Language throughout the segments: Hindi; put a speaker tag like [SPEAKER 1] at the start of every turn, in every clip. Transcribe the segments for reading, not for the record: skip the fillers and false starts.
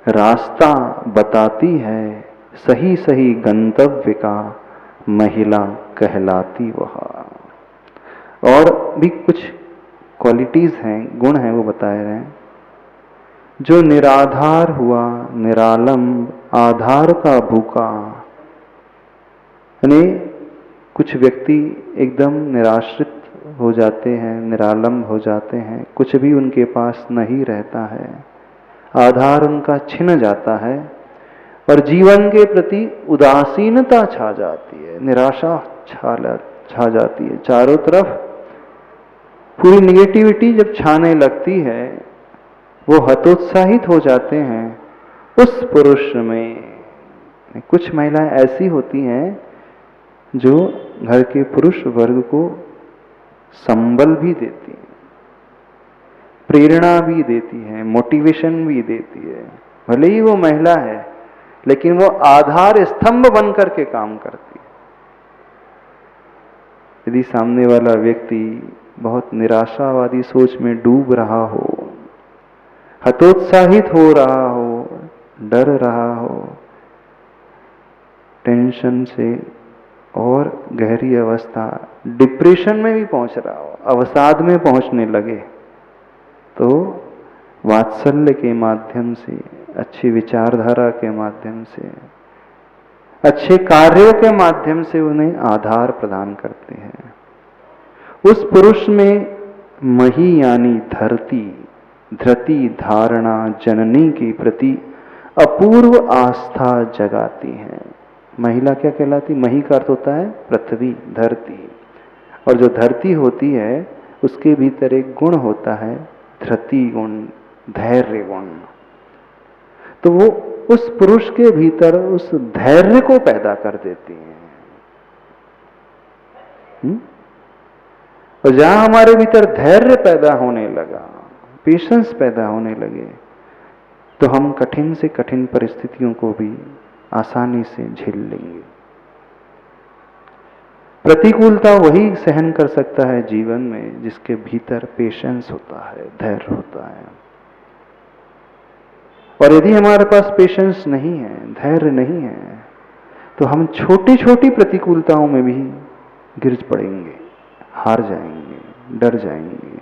[SPEAKER 1] रास्ता बताती है सही सही गंतव्य का, महिला कहलाती वह। और भी कुछ क्वालिटीज हैं, गुण हैं, वो बताए रहे हैं। जो निराधार हुआ निरालंब, आधार का भूखा। यानी कुछ व्यक्ति एकदम निराश्रित हो जाते हैं, निरालंब हो जाते हैं, कुछ भी उनके पास नहीं रहता है, आधार उनका छिन जाता है और जीवन के प्रति उदासीनता छा जाती है, निराशा छा जाती है। चारों तरफ पूरी निगेटिविटी जब छाने लगती है, वो हतोत्साहित हो जाते हैं। उस पुरुष में कुछ महिलाएं ऐसी होती हैं जो घर के पुरुष वर्ग को संबल भी देती हैं, प्रेरणा भी देती है, मोटिवेशन भी देती है। भले ही वो महिला है, लेकिन वो आधार स्तंभ बनकर के काम करती है। यदि सामने वाला व्यक्ति बहुत निराशावादी सोच में डूब रहा हो, हतोत्साहित हो रहा हो, डर रहा हो, टेंशन से और गहरी अवस्था डिप्रेशन में भी पहुंच रहा हो, अवसाद में पहुंचने लगे, तो वात्सल्य के माध्यम से, अच्छी विचारधारा के माध्यम से, अच्छे कार्यों के माध्यम से उन्हें आधार प्रदान करते हैं। उस पुरुष में मही यानी धरती, धृति धारणा जननी के प्रति अपूर्व आस्था जगाती है। महिला क्या कहलाती? मही का अर्थ होता है पृथ्वी, धरती। और जो धरती होती है उसके भीतर एक गुण होता है धृति गुण, धैर्य गुण। तो वो उस पुरुष के भीतर उस धैर्य को पैदा कर देती हैं। और जहां हमारे भीतर धैर्य पैदा होने लगा, पेशेंस पैदा होने लगे, तो हम कठिन से कठिन परिस्थितियों को भी आसानी से झेल लेंगे। प्रतिकूलता वही सहन कर सकता है जीवन में जिसके भीतर पेशेंस होता है, धैर्य होता है। और यदि हमारे पास पेशेंस नहीं है, धैर्य नहीं है, तो हम छोटी छोटी प्रतिकूलताओं में भी गिर पड़ेंगे, हार जाएंगे, डर जाएंगे।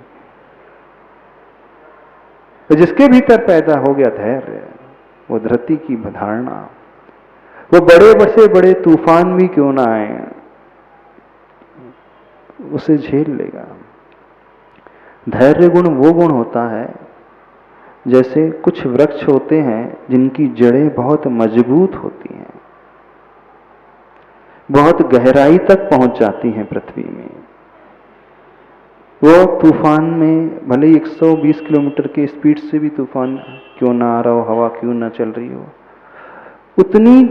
[SPEAKER 1] तो जिसके भीतर पैदा हो गया धैर्य, वो धरती की धारणा, वो बड़े से बड़े तूफान भी क्यों ना आए उसे झेल लेगा। धैर्य गुण वो गुण होता है जैसे कुछ वृक्ष होते हैं जिनकी जड़ें बहुत मजबूत होती हैं, बहुत गहराई तक पहुंच जाती हैं पृथ्वी में। वो तूफान में भले ही 120 किलोमीटर की स्पीड से भी तूफान क्यों ना आ रहा हो, हवा क्यों ना चल रही हो, उतनी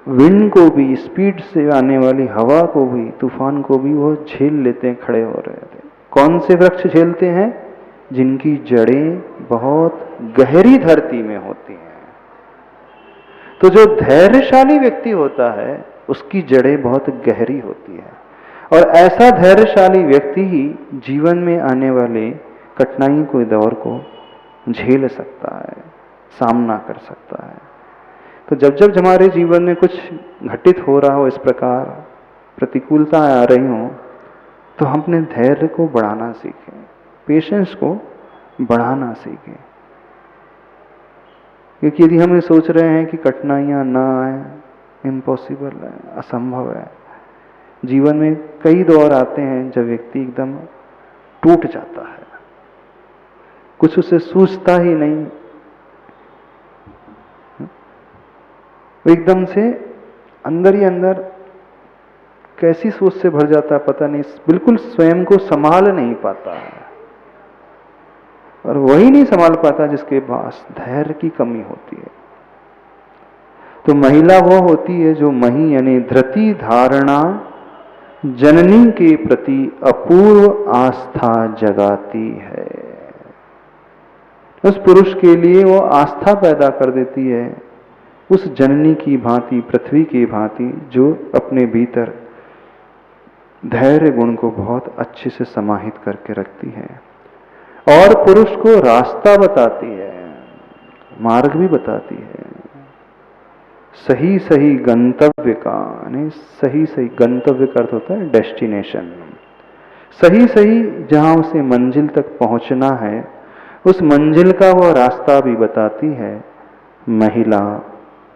[SPEAKER 1] विंड को भी, स्पीड से आने वाली हवा को भी, तूफान को भी वो झेल लेते हैं, खड़े हो रहे थे। कौन से वृक्ष झेलते हैं? जिनकी जड़ें बहुत गहरी धरती में होती हैं। तो जो धैर्यशाली व्यक्ति होता है उसकी जड़ें बहुत गहरी होती है, और ऐसा धैर्यशाली व्यक्ति ही जीवन में आने वाले कठिनाई को, दौर को झेल सकता है, सामना कर सकता है। तो जब जब हमारे जीवन में कुछ घटित हो रहा हो, इस प्रकार प्रतिकूलताएं आ रही हों, तो हम अपने धैर्य को बढ़ाना सीखें, पेशेंस को बढ़ाना सीखें। क्योंकि यदि हम ये सोच रहे हैं कि कठिनाइयां ना आए, इम्पॉसिबल है, असंभव है। जीवन में कई दौर आते हैं जब व्यक्ति एकदम टूट जाता है, कुछ उसे सूझता ही नहीं, एकदम से अंदर ही अंदर कैसी सोच से भर जाता है पता नहीं, बिल्कुल स्वयं को संभाल नहीं पाता है। और वही नहीं संभाल पाता जिसके पास धैर्य की कमी होती है। तो महिला वो होती है जो मही यानी धृति धारणा जननी के प्रति अपूर्व आस्था जगाती है। उस पुरुष के लिए वो आस्था पैदा कर देती है, उस जननी की भांति, पृथ्वी की भांति, जो अपने भीतर धैर्य गुण को बहुत अच्छे से समाहित करके रखती है और पुरुष को रास्ता बताती है। मार्ग भी बताती है। सही सही गंतव्य का, यानी सही सही गंतव्य का अर्थ होता है डेस्टिनेशन। सही सही जहां उसे मंजिल तक पहुंचना है, उस मंजिल का वह रास्ता भी बताती है। महिला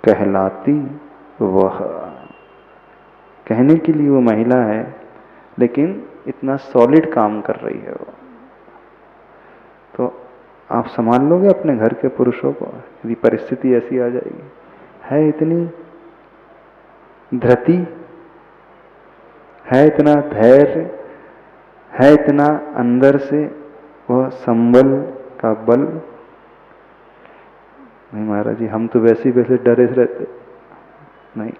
[SPEAKER 1] कहलाती वह, कहने के लिए वो महिला है, लेकिन इतना सॉलिड काम कर रही है वो। तो आप संभाल लोगे अपने घर के पुरुषों को यदि परिस्थिति ऐसी आ जाएगी? है इतनी धृति, है इतना धैर्य, है इतना अंदर से वह संबल का बल? नहीं महाराज जी, हम तो वैसे वैसे डरे रहते। नहीं,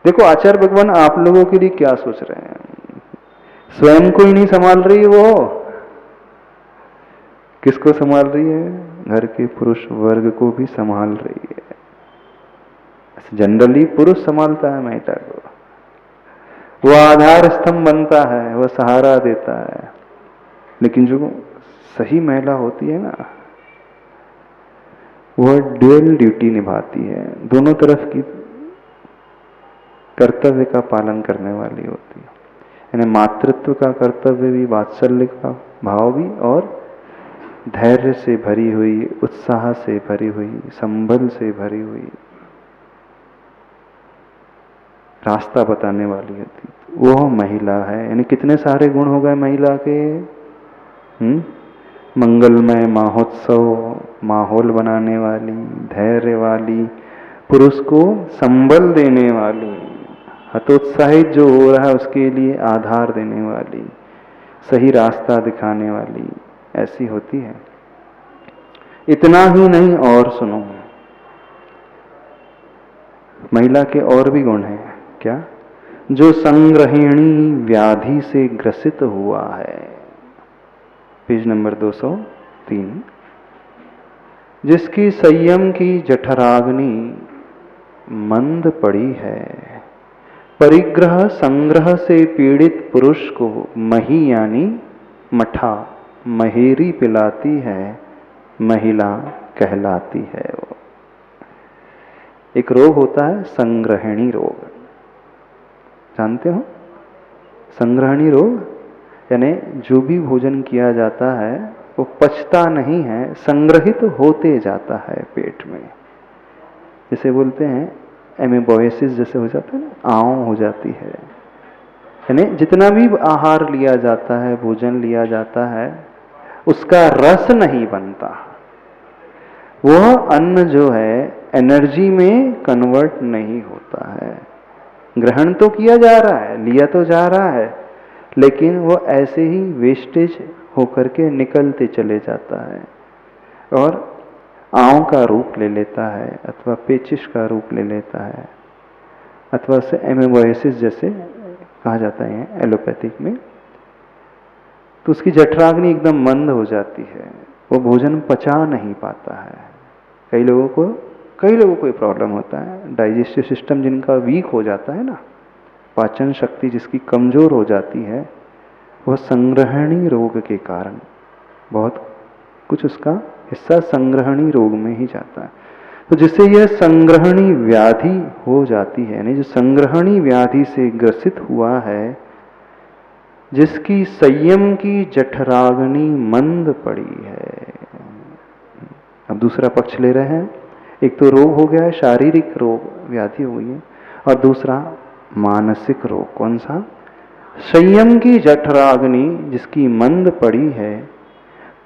[SPEAKER 1] देखो आचार्य भगवान आप लोगों के लिए क्या सोच रहे हैं। स्वयं को ही नहीं संभाल रही है वो, किसको संभाल रही है? घर के पुरुष वर्ग को भी संभाल रही है। जनरली पुरुष संभालता है महिला को, वो आधार स्तंभ बनता है, वह सहारा देता है। लेकिन जो सही महिला होती है ना, वह ड्यूअल ड्यूटी निभाती है, दोनों तरफ की कर्तव्य का पालन करने वाली होती है। यानी मातृत्व का कर्तव्य भी, वात्सल्य का भाव भी, और धैर्य से भरी हुई, उत्साह से भरी हुई, संबल से भरी हुई रास्ता बताने वाली होती, वो महिला है। यानी कितने सारे गुण हो गए महिला के। मंगलमय महोत्सव, माहौल बनाने वाली, धैर्य वाली, पुरुष को संबल देने वाली, हतोत्साहित जो हो रहा है उसके लिए आधार देने वाली, सही रास्ता दिखाने वाली, ऐसी होती है। इतना ही नहीं, और सुनो, महिला के और भी गुण हैं। क्या? जो संग्रहिणी व्याधि से ग्रसित हुआ है, पेज नंबर 203, जिसकी संयम की जठराग्नि मंद पड़ी है, परिग्रह संग्रह से पीड़ित पुरुष को मही यानी मठा, महेरी पिलाती है, महिला कहलाती है वो। एक रोग होता है संग्रहणी रोग, जानते हो? संग्रहणी रोग यानी जो भी भोजन किया जाता है वो पचता नहीं है, संग्रहित होते जाता है पेट में। जैसे बोलते हैं एमेबोएसिस जैसे हो जाता है ना, आँव हो जाती है। यानी जितना भी आहार लिया जाता है, भोजन लिया जाता है, उसका रस नहीं बनता। वह अन्न जो है एनर्जी में कन्वर्ट नहीं होता है। ग्रहण तो किया जा रहा है, लिया तो जा रहा है, लेकिन वो ऐसे ही वेस्टेज होकर के निकलते चले जाता है और आँव का रूप ले लेता है, अथवा पेचिश का रूप ले लेता है, अथवा से एमेबोएसिस जैसे कहा जाता है एलोपैथिक में। तो उसकी जठराग्नि एकदम मंद हो जाती है, वो भोजन पचा नहीं पाता है। कई लोगों को ये प्रॉब्लम होता है, डाइजेस्टिव सिस्टम जिनका वीक हो जाता है ना, पाचन शक्ति जिसकी कमजोर हो जाती है, वह संग्रहणी रोग के कारण बहुत कुछ उसका हिस्सा संग्रहणी रोग में ही जाता है। तो जिससे यह संग्रहणी व्याधि हो जाती है, यानी जो संग्रहणी व्याधि से ग्रसित हुआ है, जिसकी संयम की जठराग्नि मंद पड़ी है। अब दूसरा पक्ष ले रहे हैं। एक तो रोग हो गया है, शारीरिक रोग व्याधि हो गई है, और दूसरा मानसिक रोग। कौन सा? संयम की जठराग्नि जिसकी मंद पड़ी है,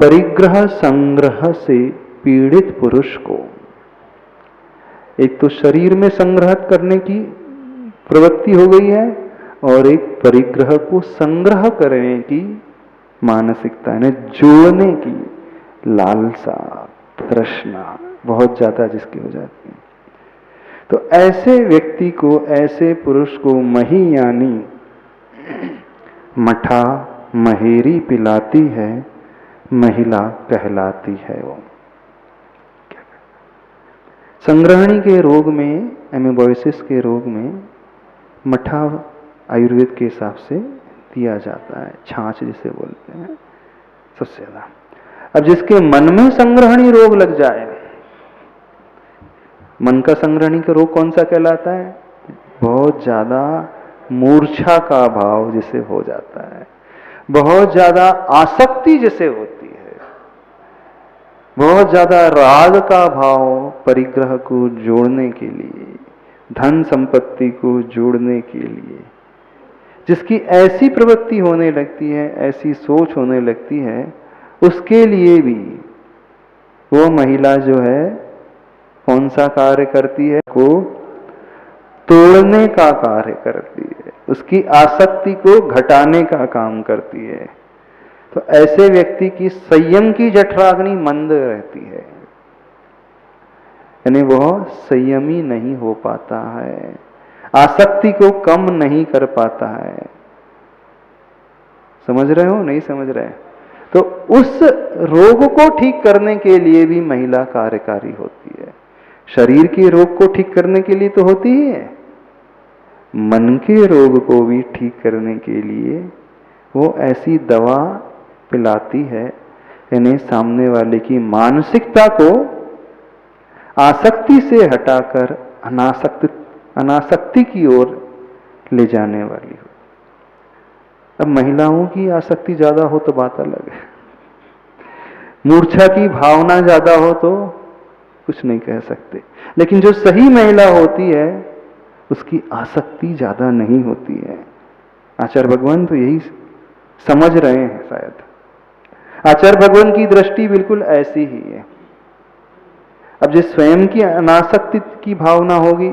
[SPEAKER 1] परिग्रह संग्रह से पीड़ित पुरुष को। एक तो शरीर में संग्रहित करने की प्रवृत्ति हो गई है, और एक परिग्रह को संग्रह करने की मानसिकता, यानी जोड़ने की लालसा, तृष्णा बहुत ज्यादा जिसकी हो जाती है। तो ऐसे व्यक्ति को, ऐसे पुरुष को मही यानी मठा, महेरी पिलाती है, महिला कहलाती है वो। संग्रहणी के रोग में, एमेबोइसिस के रोग में मठा आयुर्वेद के हिसाब से दिया जाता है, छाछ जिसे बोलते हैं सबसे ज्यादा। अब जिसके मन में संग्रहणी रोग लग जाए, मन का संग्रहणी का रोग कौन सा कहलाता है? बहुत ज्यादा मूर्छा का भाव जिसे हो जाता है, बहुत ज्यादा आसक्ति जिसे होती है, बहुत ज्यादा राग का भाव परिग्रह को जोड़ने के लिए, धन संपत्ति को जोड़ने के लिए, जिसकी ऐसी प्रवृत्ति होने लगती है, ऐसी सोच होने लगती है, उसके लिए भी वो महिला जो है कौन सा कार्य करती है? को तोड़ने का कार्य करती है, उसकी आसक्ति को घटाने का काम करती है। तो ऐसे व्यक्ति की संयम की जठराग्नि मंद रहती है, यानी वह संयमी नहीं हो पाता है, आसक्ति को कम नहीं कर पाता है। समझ रहे हो? नहीं समझ रहे? तो उस रोग को ठीक करने के लिए भी महिला कार्यकारी होती है। शरीर के रोग को ठीक करने के लिए तो होती ही है, मन के रोग को भी ठीक करने के लिए वो ऐसी दवा पिलाती है, यानी सामने वाले की मानसिकता को आसक्ति से हटाकर अनासक्ति की ओर ले जाने वाली हो। अब महिलाओं की आसक्ति ज्यादा हो तो बात अलग है, मूर्छा की भावना ज्यादा हो तो कुछ नहीं कह सकते, लेकिन जो सही महिला होती है उसकी आसक्ति ज्यादा नहीं होती है। आचार्य भगवान तो यही समझ रहे हैं शायद। आचार्य भगवान की दृष्टि बिल्कुल ऐसी ही है। अब जिस स्वयं की अनासक्ति की भावना होगी,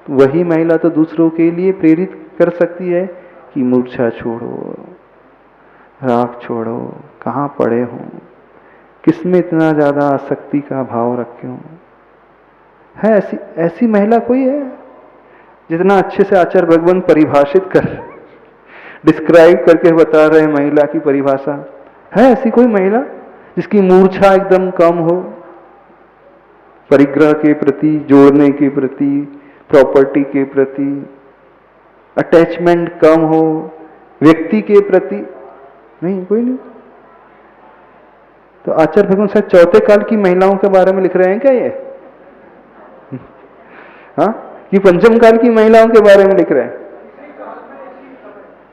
[SPEAKER 1] वही महिला तो दूसरों के लिए प्रेरित कर सकती है कि मूर्छा छोड़ो, राग छोड़ो, कहाँ पड़े हो, किसमें इतना ज्यादा आसक्ति का भाव रखे हो। है ऐसी महिला कोई है? जितना अच्छे से आचार्य भगवान परिभाषित कर, डिस्क्राइब करके बता रहे हैं महिला की परिभाषा, है ऐसी कोई महिला जिसकी मूर्छा एकदम कम हो, परिग्रह के प्रति, जोड़ने के प्रति, प्रॉपर्टी के प्रति अटैचमेंट कम हो, व्यक्ति के प्रति? नहीं, कोई नहीं। तो आचार्य भगवान शायद चौथे काल की महिलाओं के बारे में लिख रहे हैं क्या ये? हाँ, कि पंचम काल की महिलाओं के बारे में लिख रहे हैं?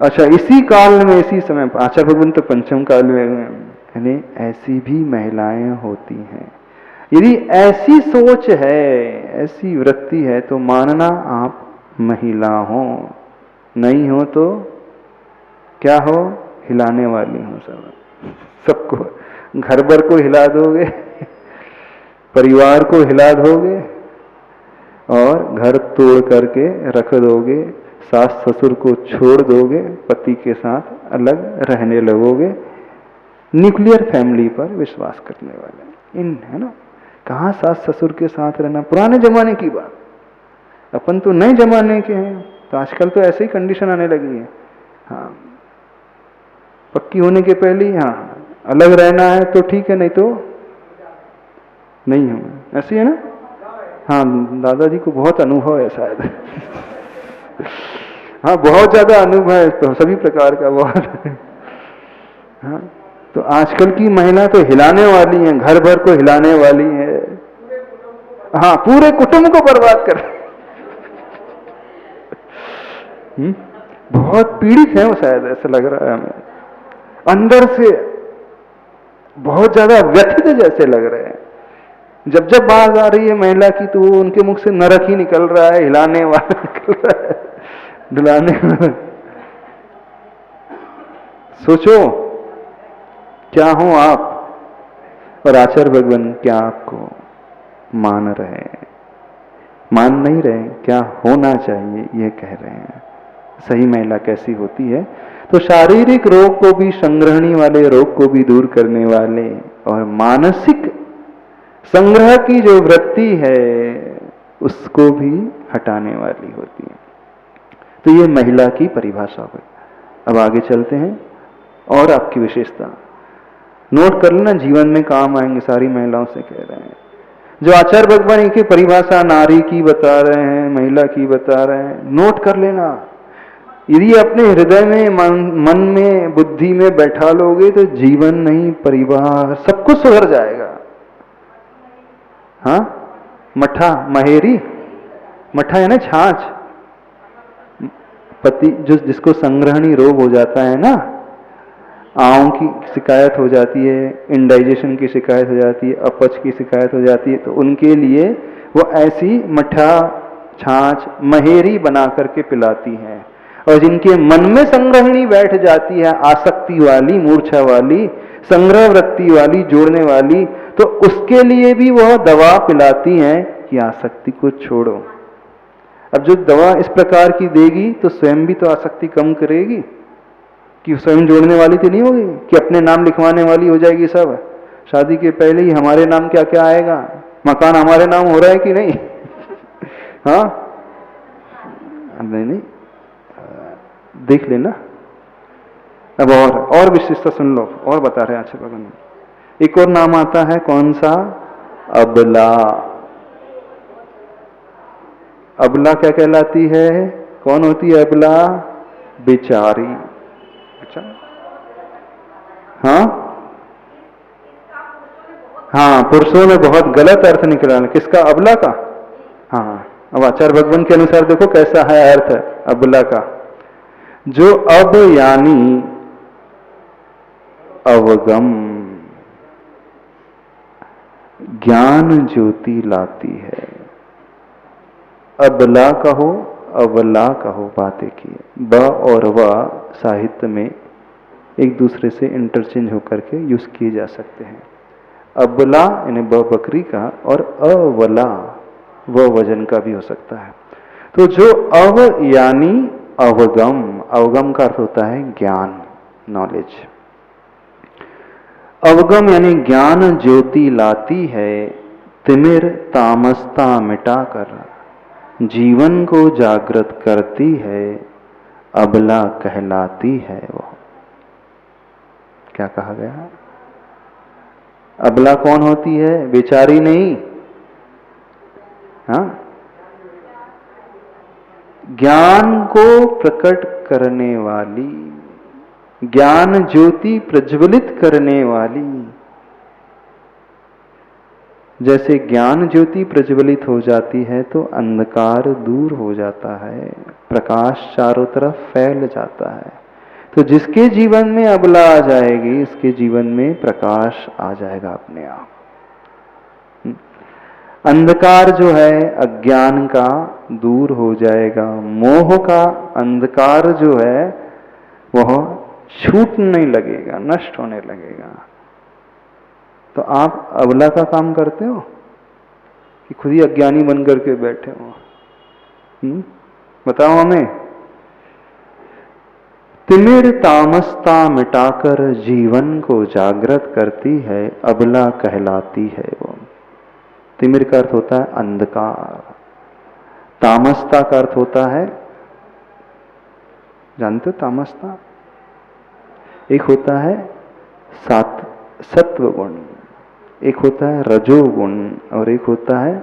[SPEAKER 1] अच्छा, इसी काल में, इसी समय। आचार्य भगवान तो पंचम काल में, यानी ऐसी भी महिलाएं होती हैं। यदि ऐसी सोच है, ऐसी वृत्ति है, तो मानना आप महिला हो, नहीं हो तो क्या हो? हिलाने वाली हो। सबको, घर भर को हिला दोगे, परिवार को हिला दोगे और घर तोड़ करके रख दोगे, सास ससुर को छोड़ दोगे, पति के साथ अलग रहने लगोगे। न्यूक्लियर फैमिली पर विश्वास करने वाले इन, है ना? कहाँ सास ससुर के साथ रहना, पुराने जमाने की बात। अपन तो नए जमाने के हैं, तो आजकल तो ऐसे ही कंडीशन आने लगी है। हाँ, पक्की होने के पहले ही हाँ अलग रहना है तो ठीक है, नहीं तो नहीं हम, ऐसी है ना? हाँ, दादाजी को बहुत अनुभव है शायद। हाँ, बहुत ज्यादा अनुभव है तो सभी प्रकार का बहुत। हाँ, तो आजकल की महिला तो हिलाने वाली हैं, घर भर को हिलाने वाली है। हाँ, पूरे कुटुंब को बर्बाद कर। बहुत पीड़ित है वो शायद, ऐसा लग रहा है हमें, अंदर से बहुत ज्यादा व्यथित जैसे लग रहे हैं। जब जब बात आ रही है महिला की तो उनके मुख से नरक ही निकल रहा है, हिलाने वाला निकल रहा है, डुलाने वाला। सोचो क्या हो आप, और आचार्य भगवान क्या आपको मान रहे हैं? मान नहीं रहे, क्या होना चाहिए ये कह रहे हैं। सही महिला कैसी होती है? तो शारीरिक रोग को भी, संग्रहणी वाले रोग को भी दूर करने वाले और मानसिक संग्रह की जो वृत्ति है उसको भी हटाने वाली होती है। तो ये महिला की परिभाषा हुई। अब आगे चलते हैं और आपकी विशेषता नोट कर लेना, जीवन में काम आएंगे। सारी महिलाओं से कह रहे हैं, जो आचार्य भगवान की परिभाषा नारी की बता रहे हैं, महिला की बता रहे हैं, नोट कर लेना। यदि अपने हृदय में, मन में, बुद्धि में बैठा लोगे तो जीवन नहीं, परिवार सब कुछ सुधर जाएगा। हाँ, मठा, महेरी, मठा है ना छाछ। पति जिसको संग्रहणी रोग हो जाता है ना, आंव की शिकायत हो जाती है, इंडाइजेशन की शिकायत हो जाती है, अपच की शिकायत हो जाती है, तो उनके लिए वो ऐसी मठा छाछ महेरी बना करके पिलाती हैं। और जिनके मन में संग्रहणी बैठ जाती है, आसक्ति वाली, मूर्छा वाली, संग्रह वृत्ति वाली, जोड़ने वाली, तो उसके लिए भी वह दवा पिलाती हैं कि आसक्ति को छोड़ो। अब जो दवा इस प्रकार की देगी तो स्वयं भी तो आसक्ति कम करेगी, कि स्वयं जोड़ने वाली तो नहीं होगी, कि अपने नाम लिखवाने वाली हो जाएगी सब। शादी के पहले ही हमारे नाम क्या क्या आएगा, मकान हमारे नाम हो रहा है कि नहीं? हाँ नहीं, देख लेना। अब और विशेषता सुन लो, और बता रहे हैं अच्छे भगवान। एक और नाम आता है, कौन सा? अबला। अबला क्या कहलाती है? कौन होती है अबला? बेचारी। अच्छा, हाँ हाँ, पुरुषों में बहुत गलत अर्थ निकला। किसका? अबला का। हाँ, अब आचार्य भगवान के अनुसार देखो कैसा है अर्थ अबला का। जो अब यानी अवगम, ज्ञान ज्योति लाती है। अबला कहो, अबला कहो, बातें की। ब और व साहित्य में एक दूसरे से इंटरचेंज होकर के यूज किए जा सकते हैं। अबला यानी ब बकरी का, और अवला व वजन का भी हो सकता है। तो जो अव यानी अवगम, अवगम का अर्थ होता है ज्ञान, नॉलेज। अवगम यानी ज्ञान ज्योति लाती है, तिमिर तामसता मिटाकर जीवन को जागृत करती है, अबला कहलाती है वो। क्या कहा गया? अबला कौन होती है? बेचारी नहीं, हाँ, ज्ञान को प्रकट करने वाली, ज्ञान ज्योति प्रज्वलित करने वाली। जैसे ज्ञान ज्योति प्रज्वलित हो जाती है तो अंधकार दूर हो जाता है, प्रकाश चारों तरफ फैल जाता है। तो जिसके जीवन में अबला आ जाएगी, उसके जीवन में प्रकाश आ जाएगा अपने आप। अंधकार जो है अज्ञान का दूर हो जाएगा, मोह का अंधकार जो है वह छूटने लगेगा, नष्ट होने लगेगा। तो आप अबला का काम करते हो कि खुद ही अज्ञानी बन करके बैठे हो? बताओ हमें। तिमिर तामसता मिटाकर जीवन को जागृत करती है, अबला कहलाती है वो। तिमिर का अर्थ होता है अंधकार, तामसता का अर्थ होता है, जानते हो तामसता? एक होता है सत्व गुण, एक होता है रजोगुण, और एक होता है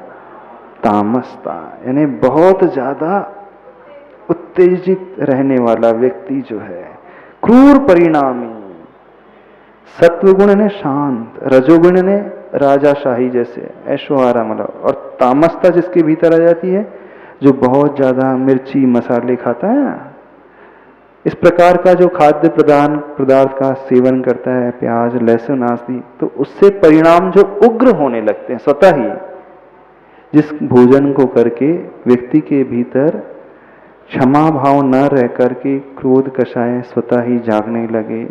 [SPEAKER 1] तामसता, यानी बहुत ज्यादा उत्तेजित रहने वाला व्यक्ति जो है, क्रूर परिणामी। सत्वगुण ने शांत, रजोगुण ने राजाशाही जैसे ऐशो आराम, और तामसता जिसके भीतर आ जाती है, जो बहुत ज्यादा मिर्ची मसाले खाता है ना, इस प्रकार का जो खाद्य पदार्थ का सेवन करता है, प्याज लहसुन आदि, तो उससे परिणाम जो उग्र होने लगते हैं स्वतः ही। जिस भोजन को करके व्यक्ति के भीतर क्षमा भाव न रह करके क्रोध कषाय स्वतः ही जागने लगे,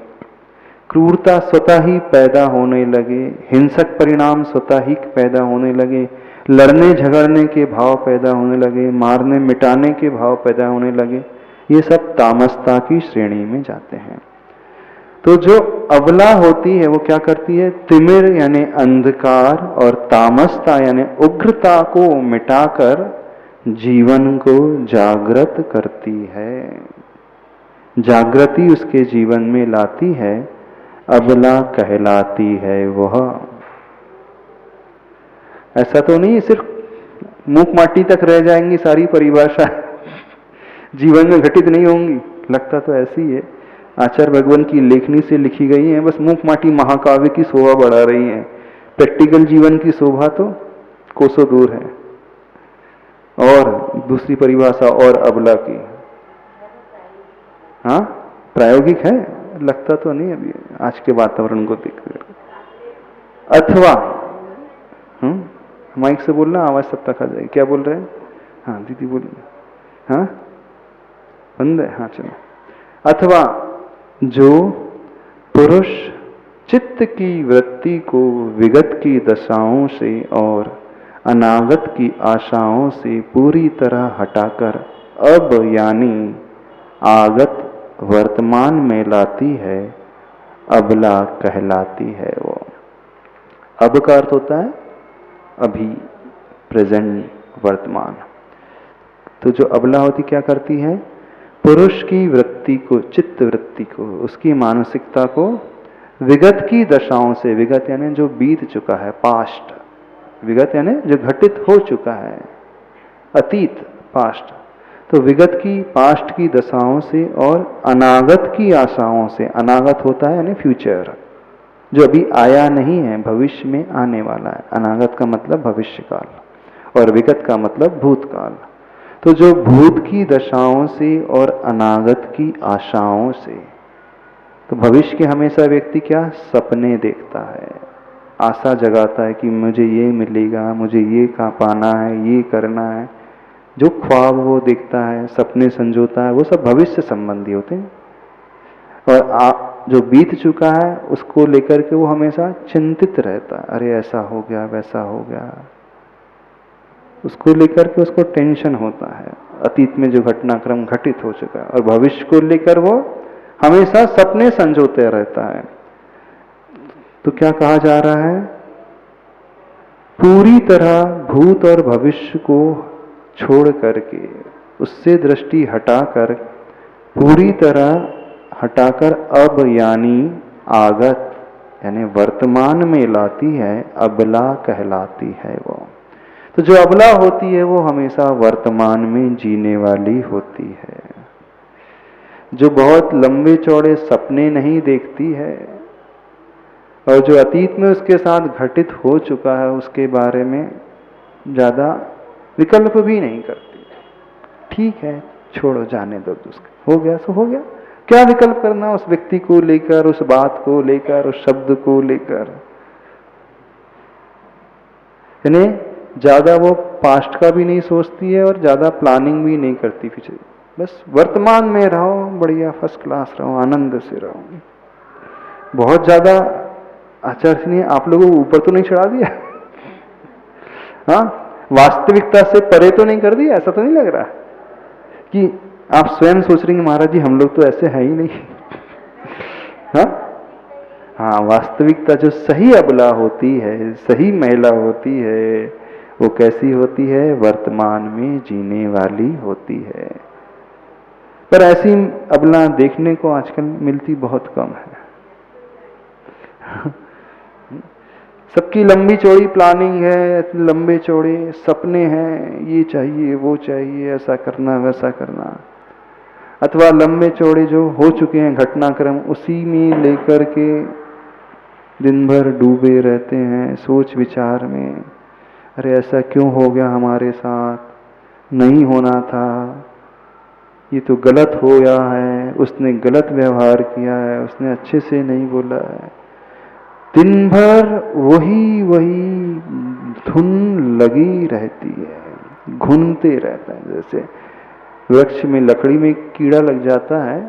[SPEAKER 1] क्रूरता स्वतः ही पैदा होने लगे, हिंसक परिणाम स्वतः ही पैदा होने लगे, लड़ने झगड़ने के भाव पैदा होने लगे, मारने मिटाने के भाव पैदा होने लगे, ये सब तामसता की श्रेणी में जाते हैं। तो जो अबला होती है वो क्या करती है? तिमिर यानी अंधकार और तामसता यानी उग्रता को मिटाकर जीवन को जागृत करती है, जागृति उसके जीवन में लाती है, अबला कहलाती है वह। ऐसा तो नहीं सिर्फ मुख माटी तक रह जाएंगी सारी परिभाषा, जीवन में घटित नहीं होंगी, लगता तो ऐसी है। आचार्य भगवान की लेखनी से लिखी गई है, बस मुख माटी महाकाव्य की शोभा बढ़ा रही है, प्रैक्टिकल जीवन की शोभा तो कोसों दूर है। और दूसरी परिभाषा और अबला की, हाँ प्रायोगिक है, लगता तो नहीं अभी आज के वातावरण को देखकर। अथवा माइक से बोलना, आवाज सब तक आ जाएगी। क्या बोल रहे हैं? हाँ दीदी बोलिए। हाँ बंद है, हाँ चलो। अथवा जो पुरुष चित्त की वृत्ति को विगत की दशाओं से और अनागत की आशाओं से पूरी तरह हटाकर अब यानी आगत वर्तमान में लाती है, अबला कहलाती है वो। अब का अर्थ होता है अभी, प्रेजेंट, वर्तमान। तो जो अबला होती क्या करती है? पुरुष की वृत्ति को, चित्त वृत्ति को, उसकी मानसिकता को विगत की दशाओं से, विगत यानी जो बीत चुका है, पास्ट, विगत यानी जो घटित हो चुका है, अतीत, पास्ट, तो विगत की, पास्ट की दशाओं से और अनागत की आशाओं से, अनागत होता है यानी फ्यूचर, जो अभी आया नहीं है, भविष्य में आने वाला है। अनागत का मतलब भविष्य काल और विगत का मतलब भूतकाल। तो जो भूत की दशाओं से और अनागत की आशाओं से, तो भविष्य के हमेशा व्यक्ति क्या सपने देखता है, आशा जगाता है कि मुझे ये मिलेगा, मुझे ये पाना है, ये करना है। जो ख्वाब वो देखता है, सपने संजोता है, वो सब भविष्य संबंधी होते हैं। और जो बीत चुका है उसको लेकर के वो हमेशा चिंतित रहता है, अरे ऐसा हो गया, वैसा हो गया, उसको लेकर के उसको टेंशन होता है, अतीत में जो घटनाक्रम घटित हो चुका है। और भविष्य को लेकर वो हमेशा सपने संजोते रहता है। तो क्या कहा जा रहा है? पूरी तरह भूत और भविष्य को छोड़ करके, उससे दृष्टि हटाकर, पूरी तरह हटाकर अब यानी आगत यानी वर्तमान में लाती है, अबला कहलाती है वो। तो जो अबला होती है वो हमेशा वर्तमान में जीने वाली होती है, जो बहुत लंबे चौड़े सपने नहीं देखती है और जो अतीत में उसके साथ घटित हो चुका है उसके बारे में ज्यादा विकल्प भी नहीं करती। ठीक है, छोड़ो, जाने दो, उसका हो गया सो हो गया, क्या विकल्प करना उस व्यक्ति को लेकर, उस बात को लेकर, उस शब्द को लेकर। यानी ज्यादा वो पास्ट का भी नहीं सोचती है और ज्यादा प्लानिंग भी नहीं करती पीछे, बस वर्तमान में रहो, बढ़िया फर्स्ट क्लास रहो, आनंद से रहो। बहुत ज्यादा आचार्य ने आप लोगों को ऊपर तो नहीं चढ़ा दिया? हाँ, वास्तविकता से परे तो नहीं कर दिया? ऐसा तो नहीं लग रहा कि आप स्वयं सोच रहे हैं महाराज जी हम लोग तो ऐसे है ही नहीं? हाँ, वास्तविकता जो सही अबला होती है, सही महिला होती है, वो कैसी होती है? वर्तमान में जीने वाली होती है। पर ऐसी अबला देखने को आजकल मिलती बहुत कम है। सबकी लंबी चौड़ी प्लानिंग है, लंबे चौड़े सपने हैं, ये चाहिए, वो चाहिए, ऐसा करना, वैसा करना। अथवा लंबे चौड़े जो हो चुके हैं घटनाक्रम, उसी में लेकर के दिन भर डूबे रहते हैं सोच विचार में। अरे ऐसा क्यों हो गया हमारे साथ, नहीं होना था, ये तो गलत हो गया है, उसने गलत व्यवहार किया है, उसने अच्छे से नहीं बोला है। दिन भर वही वही धुन लगी रहती है, घुनते रहता है। जैसे वृक्ष में लकड़ी में कीड़ा लग जाता है,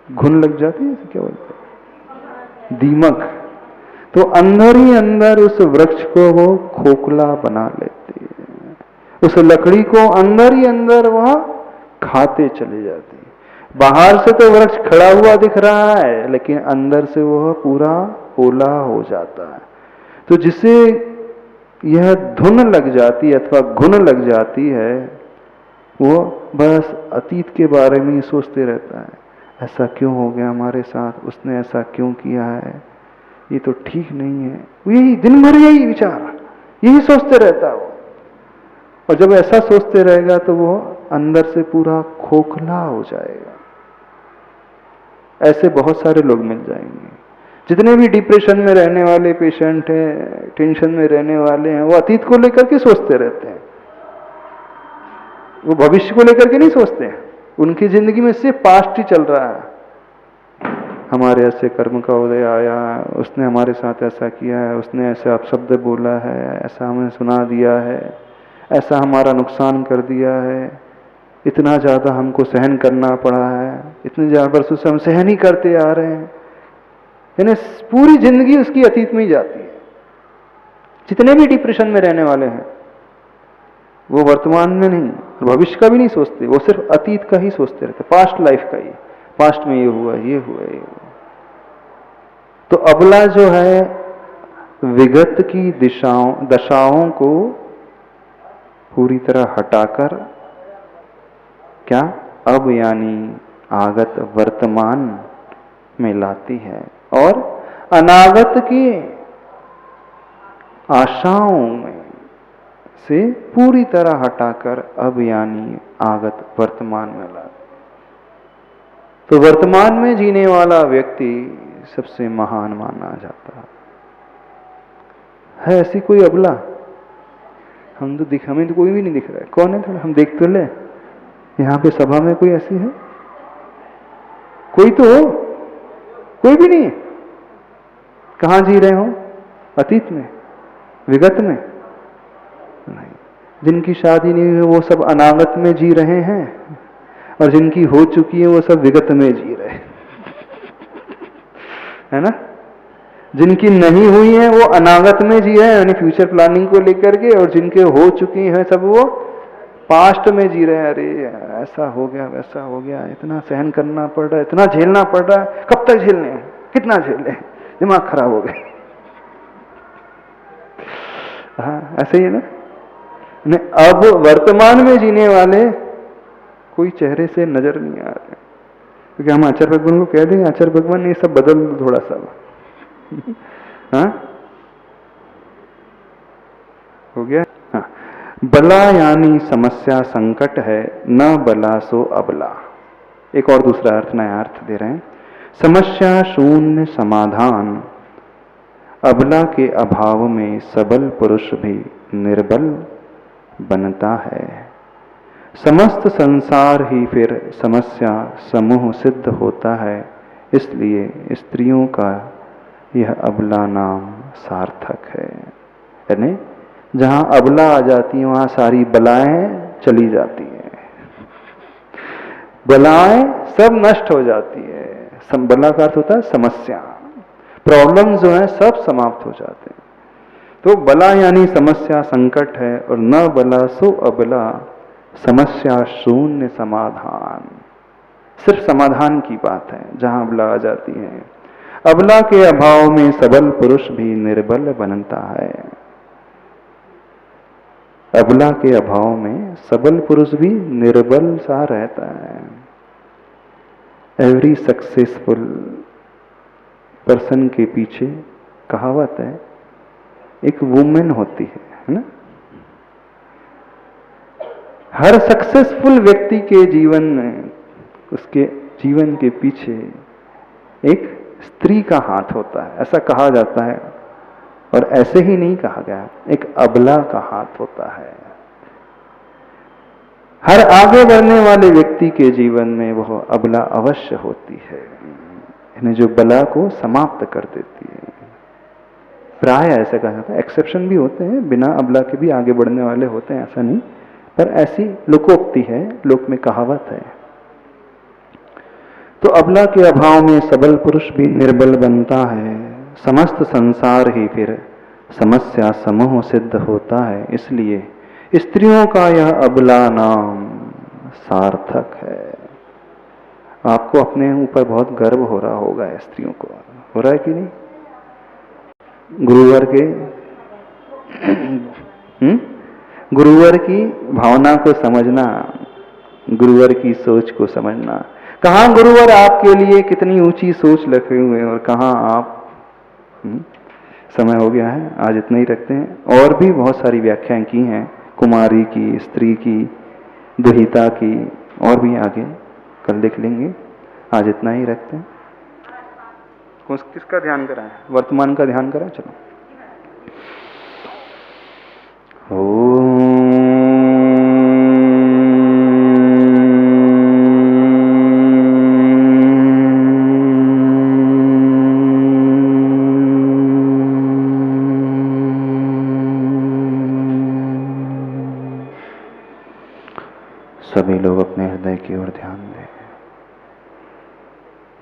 [SPEAKER 1] घुन लग जाती है, क्या बोलते हैं, दीमक। तो अंदर ही अंदर उस वृक्ष को वो खोखला बना लेती है, उस लकड़ी को अंदर ही अंदर वह खाते चले जाती है। बाहर से तो वृक्ष खड़ा हुआ दिख रहा है, लेकिन अंदर से वह पूरा पोला हो जाता है। तो जिसे यह धुन लग जाती है अथवा घुन लग जाती है, वो बस अतीत के बारे में ही सोचते रहता है, ऐसा क्यों हो गया हमारे साथ, उसने ऐसा क्यों किया है, ये तो ठीक नहीं है। यही दिन भर यही विचार, यही सोचते रहता है वो। और जब ऐसा सोचते रहेगा तो वो अंदर से पूरा खोखला हो जाएगा। ऐसे बहुत सारे लोग मिल जाएंगे। जितने भी डिप्रेशन में रहने वाले पेशेंट हैं, टेंशन में रहने वाले हैं, वो अतीत को लेकर के सोचते रहते हैं। वो भविष्य को लेकर के नहीं सोचते, उनकी जिंदगी में सिर्फ पास्ट ही चल रहा है। हमारे ऐसे कर्म का उदय आया, उसने हमारे साथ ऐसा किया है, उसने ऐसे अपशब्द बोला है, ऐसा हमें सुना दिया है, ऐसा हमारा नुकसान कर दिया है, इतना ज़्यादा हमको सहन करना पड़ा है, इतने ज़्यादा वर्षों से हम सहन ही करते आ रहे हैं। यानी पूरी जिंदगी उसकी अतीत में ही जाती है। जितने भी डिप्रेशन में रहने वाले हैं वो वर्तमान में नहीं, भविष्य का भी नहीं सोचते, वो सिर्फ अतीत का ही सोचते रहते, पास्ट लाइफ का ही, पास्ट में ये हुआ, ये हुआ, ये हुआ। तो अबला जो है विगत की दशाओं को पूरी तरह हटाकर क्या अब यानी आगत वर्तमान में लाती है और अनागत की आशाओं में से पूरी तरह हटाकर अब यानी आगत वर्तमान में लाती। तो वर्तमान में जीने वाला व्यक्ति सबसे महान माना जाता है। ऐसी कोई अबला हमें तो कोई भी नहीं दिख रहा है। कौन है? थोड़ा हम देख तो ले, यहां पे सभा में कोई ऐसी है? कोई तो हो, कोई भी नहीं है। कहां जी रहे हो? अतीत में, विगत में? नहीं। जिनकी शादी नहीं हुई वो सब अनागत में जी रहे हैं, और जिनकी हो चुकी है वो सब विगत में जी रहे हैं, है ना? जिनकी नहीं हुई है वो अनागत में जी रहे हैं, यानी फ्यूचर प्लानिंग को लेकर के, और जिनके हो चुकी हैं सब वो पास्ट में जी रहे हैं। अरे ऐसा हो गया, वैसा हो गया, इतना सहन करना पड़ रहा है, इतना झेलना पड़ रहा है, कब तक झेलने हैं, कितना झेले, दिमाग खराब हो गए। हाँ, ऐसे ही है ना? अब वर्तमान में जीने वाले कोई चेहरे से नजर नहीं आ रहे, क्योंकि हम आचार्य भगवान को कह देंगे, आचार्य भगवान ये सब बदल दो थोड़ा सा। हाँ, हो गया। हाँ, बला यानी समस्या संकट है, न बला सो अबला। एक और दूसरा अर्थ, नया अर्थ दे रहे हैं। समस्या शून्य समाधान, अबला के अभाव में सबल पुरुष भी निर्बल बनता है। समस्त संसार ही फिर समस्या समूह सिद्ध होता है, इसलिए स्त्रियों का यह अबला नाम सार्थक है। यानी जहां अबला आ जाती है वहां सारी बलाएं चली जाती हैं, बलाएं सब नष्ट हो जाती है। बला का अर्थ होता है समस्या, प्रॉब्लम जो है सब समाप्त हो जाते हैं। तो बला यानी समस्या संकट है, और न बला सो अबला, समस्या शून्य समाधान। सिर्फ समाधान की बात है जहां अबला आ जाती है। अबला के अभाव में सबल पुरुष भी निर्बल बनता है। अबला के अभाव में सबल पुरुष भी निर्बल सा रहता है। एवरी सक्सेसफुल पर्सन के पीछे कहावत है, एक वुमेन होती है ना? हर सक्सेसफुल व्यक्ति के जीवन में, उसके जीवन के पीछे एक स्त्री का हाथ होता है, ऐसा कहा जाता है। और ऐसे ही नहीं कहा गया, एक अबला का हाथ होता है। हर आगे बढ़ने वाले व्यक्ति के जीवन में वह अबला अवश्य होती है, यानी जो बला को समाप्त कर देती है। प्राय ऐसा कहा जाता है, एक्सेप्शन भी होते हैं, बिना अबला के भी आगे बढ़ने वाले होते हैं, ऐसा नहीं, पर ऐसी लोकोक्ति है, लोक में कहावत है। तो अबला के अभाव में सबल पुरुष भी निर्बल बनता है। समस्त संसार ही फिर समस्या समूह सिद्ध होता है, इसलिए स्त्रियों का यह अबला नाम सार्थक है। आपको अपने ऊपर बहुत गर्व हो रहा होगा, स्त्रियों को हो रहा है कि नहीं? गुरुवर के गुरुवर की भावना को समझना, गुरुवर की सोच को समझना। कहाँ गुरुवर आपके लिए कितनी ऊंची सोच रखे हुए हैं, और कहाँ आप। समय हो गया है, आज इतना ही रखते हैं। और भी बहुत सारी व्याख्याएं की हैं, कुमारी की, स्त्री की, दुहिता की, और भी आगे कल देख लेंगे। आज इतना ही रखते हैं। किसका ध्यान कराएं? वर्तमान का ध्यान कराएं। चलो। ओम सभी लोग अपने हृदय की ओर ध्यान दें।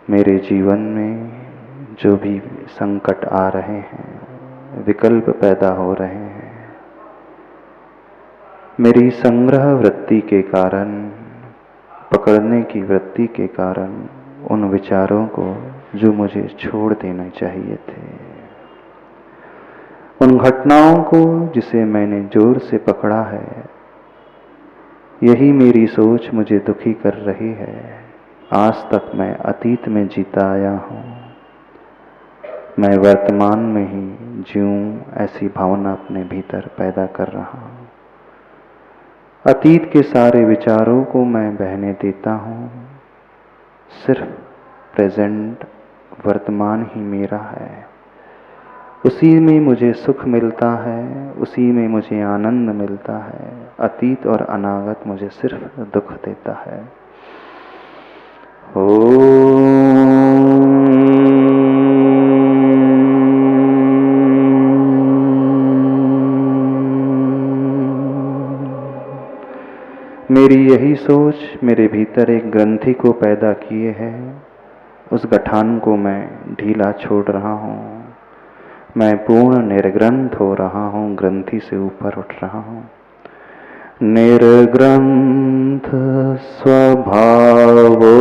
[SPEAKER 1] मेरे जीवन में जो भी संकट आ रहे हैं, विकल्प पैदा हो रहे हैं, मेरी संग्रह वृत्ति के कारण, पकड़ने की वृत्ति के कारण, उन विचारों को जो मुझे छोड़ देने चाहिए थे, उन घटनाओं को जिसे मैंने जोर से पकड़ा है, यही मेरी सोच मुझे दुखी कर रही है। आज तक मैं अतीत में जीता आया हूँ, मैं वर्तमान में ही जीऊं, ऐसी भावना अपने भीतर पैदा कर रहा हूँ। अतीत के सारे विचारों को मैं बहने देता हूँ, सिर्फ प्रेजेंट, वर्तमान ही मेरा है। उसी में मुझे सुख मिलता है, उसी में मुझे आनंद मिलता है। अतीत और अनागत मुझे सिर्फ दुख देता है। मेरी यही सोच मेरे भीतर एक ग्रंथि को पैदा किए है। उस गठान को मैं ढीला छोड़ रहा हूँ। मैं पूर्ण निर्ग्रंथ हो रहा हूँ, ग्रंथि से ऊपर उठ रहा हूँ। निर्ग्रंथ स्वभावो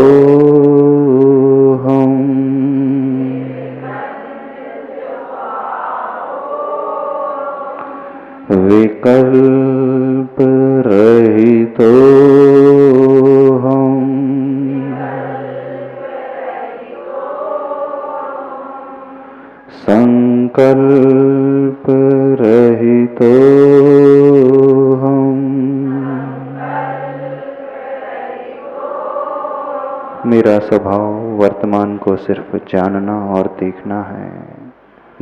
[SPEAKER 1] हम, विकल्प रहितो हम, संकल्प रहितो हम। मेरा स्वभाव वर्तमान को सिर्फ जानना और देखना है,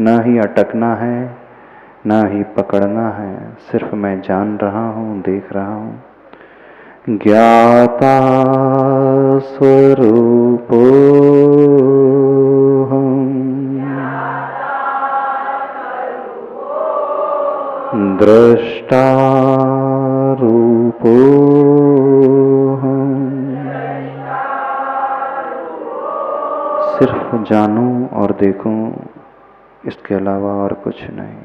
[SPEAKER 1] न ही अटकना है, न ही पकड़ना है। सिर्फ मैं जान रहा हूँ, देख रहा हूँ। ज्ञाता स्वरूपो हम, दृष्टा रूपो हम। सिर्फ जानूं और देखूं, इसके अलावा और कुछ नहीं।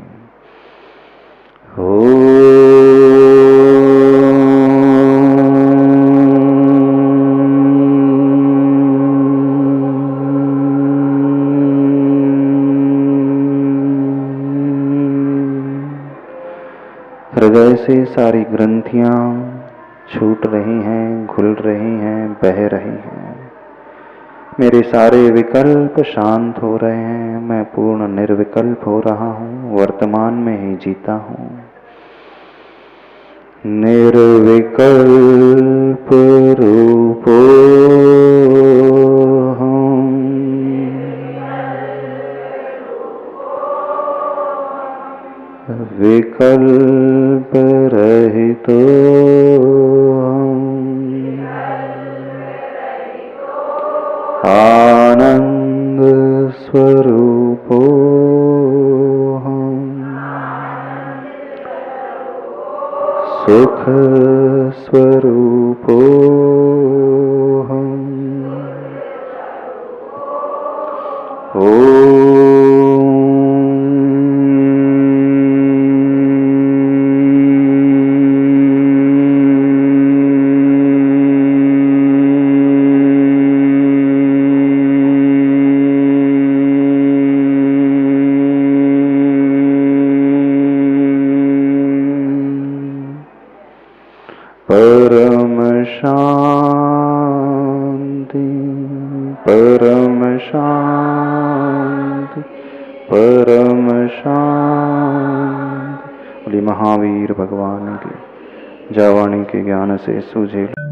[SPEAKER 1] हृदय से सारी ग्रंथियां छूट रही हैं, घुल रही हैं, बह रही हैं। मेरे सारे विकल्प शांत हो रहे हैं। मैं पूर्ण निर्विकल्प हो रहा हूँ, वर्तमान में ही जीता हूँ। निर्विकल्प रूपो हम, विकल्प रहितो हम, आनंद स्वरूपो हम, सुख स्वरूपो हम। परम शांति, परम शांति, परम शांति। बोली महावीर भगवान की जावाणी के ज्ञान से सूझे।